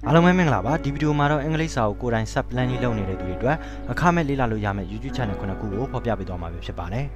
အားလုံးပဲမင်္ဂလာပါဒီဗီဒီယိုမှာတော့အင်္ဂလိပ်စာကိုကိုယ်တိုင် Self-Study လုပ်နေတဲ့သူတွေအတွက်အခမဲ့လေ့လာလို့ရမယ့် YouTube channel ခုကိုဖော်ပြပေးသွားမှာဖြစ်ပါတယ်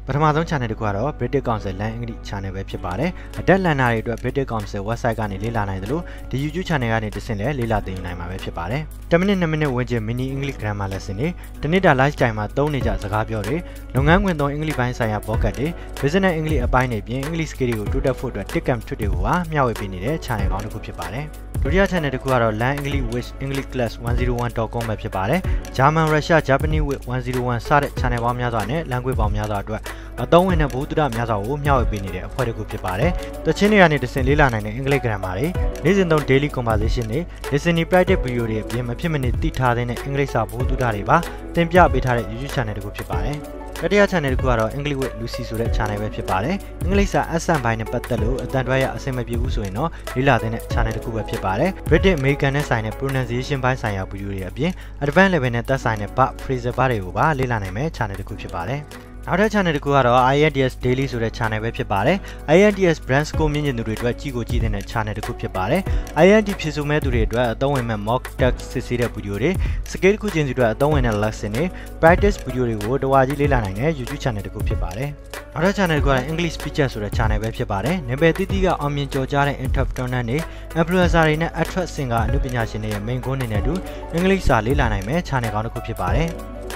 ပထမဆုံး channel တစ်ခုကတော့ British Council လန်အင်္ဂလိပ် channel ပဲဖြစ်ပါတယ်အတက်လန်နာတွေအတွက် British Council website ကနေလေ့လာနိုင်တယ်လို့ဒီ YouTube channel ကနေတဆင့်လဲလေ့လာသင်ယူနိုင်မှာပဲဖြစ်ပါတယ်10 မိနစ်2မိနစ်ဝန်းကျင် mini English grammar lesson တွေတနစ်တာ lifestyle မှာသုံးနေကြစကားပြောတွေလုပ်ငန်းခွင်သုံးအင်္ဂလိပ်ပိုင်းဆိုင်ရာ podcast တွေ business English အပိုင်းတွေပြင် English skill တွေကိုတိုးတက်ဖို့အတွက် tips and tricks တွေကိုပါမျှဝေပေးနေတဲ့ channel ကောင်းတစ်ခုဖြစ်ပါတယ်ဒုတိယ channel တစ်ခုကတော့ Learn English with English Class 101.com ပဲဖြစ်ပါတယ် German Russia Japanese with 101 စတဲ့ channel ပေါင်းများစွာနဲ့ language ပေါင်းများစွာအတွက်အသုံးဝင်တဲ့ဘုဒ္ဓများစွာကိုမျှဝေပေးနေတဲ့အဖွဲ့တစ်ခုဖြစ်ပါတယ်တချင်းတွေကနေတဆင့်လေ့လာနိုင်တဲ့အင်္ဂလိပ် grammar တွေနေ့စဉ်သုံး daily conversation တွေ listening practice video တွေအပြင်မဖြစ်မနေသိထားတဲ့အင်္ဂလိပ်စာဘုဒ္ဓတွေပါတင်ပြပေးထားတဲ့ YouTube channel တစ်ခုဖြစ်ပါတယ်တတိယ channel တစ်ခုကတော့ English with Lucy ဆိုတဲ့ channel ပဲဖြစ်ပါတယ်အင်္ဂလိပ်စာ accent ပိုင်းနဲ့ပတ်သက်လို့အတန်တွဲရအဆင်မပြေဘူးဆိုရင်တော့လေ့လာတဲ့ channel တစ်ခုပဲဖြစ်ပါတယ် British American နဲ့ဆိုင်တဲ့ pronunciation ပိုင်းဆိုင်ရာ video တွေအပြင် advanced level နဲ့သက်ဆိုင်တဲ့ verb phrasal တွေကိုပါလေ့လာနိုင်မယ့် channel တစ်ခုဖြစ်ပါတယ်နောက်ထပ် channel တစ်ခုကတော့ IELTS Daily ဆိုတဲ့ channel ပဲဖြစ်ပါတယ် IELTS brand score မြင့်မြင့်သူတွေအတွက်ကြည့်တဲ့ channel တစ်ခုဖြစ်ပါတယ် IELTS ဖြည့်ဆို့မဲ့သူတွေအတွက်အသုံးဝင်မဲ့ mock test စစ်ဆေးတဲ့ video တွေ skill တစ်ခုချင်းစီအတွက်အသုံးဝင်တဲ့ lesson တွေ practice video တွေကိုတဝါကြီးလေ့လာနိုင်တဲ့ YouTube channel တစ်ခုဖြစ်ပါတယ်နောက်ထပ် channel က English speaker ဆိုတဲ့ channel ပဲဖြစ်ပါတယ်နာမည်တိတိကအောင်မြင်ကျော်ကြားတဲ့ interpreter တွေ influencer တွေနဲ့ actress singer အနုပညာရှင်တွေရဲ့ main goal နေနဲ့တူအင်္ဂလိပ်စာလေ့လာနိုင်မယ့် channel ကောင်းတစ်ခုဖြစ်ပါတယ်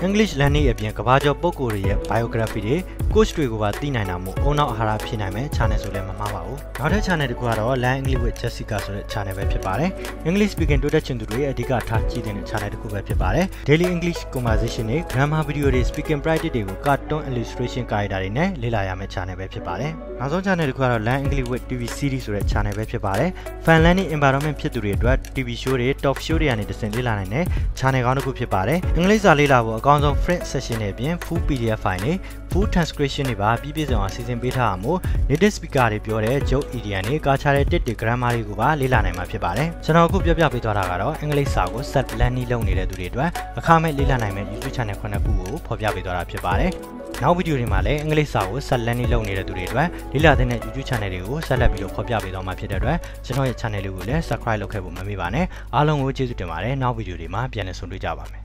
English learning အပြင်ကဘာကျော်ပုံကိုယ်တွေရဲ့ biography တွေ coach တွေကိုပါသိနိုင်တာမို့အုံနောက်အာဟာရဖြစ်နိုင်မယ် channel ဆိုလည်းမမှားပါဘူးနောက်ထပ် channel တစ်ခုကတော့ Learn English with Jessica ဆိုတဲ့ channel ပဲဖြစ်ပါတယ် English speaking တိုးတက်ချင်သူတွေအဓိကထားကြည့်တဲ့ channel တစ်ခုပဲဖြစ်ပါတယ် Daily English conversation တွေ grammar video တွေ speaking practice တွေကို cartoon illustration ကာရီတာတွေနဲ့လေ့လာရမယ့် channel ပဲဖြစ်ပါတယ်နောက်ဆုံး channel တစ်ခုကတော့ Learn English with TV series ဆိုတဲ့ channel ပဲဖြစ်ပါတယ် Fun learning environment ဖြစ်သူတွေအတွက် TV show တွေ talk show တွေကနေတဆင့်လေ့လာနိုင်တဲ့ channel ကောင်းတစ်ခုဖြစ်ပါတယ်အင်္ဂလိပ်စာလေ့လာဖို့အကောင်းဆုံး French session တွေအပြင် full PDF file တွေ full transcription တွေပါပြည့်စုံအောင်စီစဉ်ပေးထားတာမို့ native speaker တွေပြောတဲ့ joke idiom တွေကာချာတဲ့ tips တွေ grammar တွေကိုပါလေ့လာနိုင်မှာဖြစ်ပါတယ်ကျွန်တော်အခုပြောပြပေးသွားတာကတော့အင်္ဂလိပ်စာကို Self-Study လုပ်နေတဲ့သူတွေအတွက်အခမဲ့လေ့လာနိုင်မယ့် YouTube channel ခုနှစ်ခုကိုဖော်ပြပေးသွားတာဖြစ်ပါတယ်နောက်ဗီဒီယိုတွေမှာလည်းအင်္ဂလိပ်စာကို Self-Study လုပ်နေတဲ့သူတွေအတွက်လေ့လာတဲ့ YouTube channel တွေကိုဆက်လက်ပြီးတော့ဖော်ပြပေးသွားမှာဖြစ်တဲ့အတွက်ကျွန်တော်ရဲ့ channel လေးကိုလည်း subscribe လုပ်ခဲ့ဖို့မမေ့ပါနဲ့အားလုံးကိုကျေးဇူးတင်ပါတယ်နောက်ဗီဒီယိုတွေမှာပြန်လည်ဆုံတွေ့ကြပါမယ်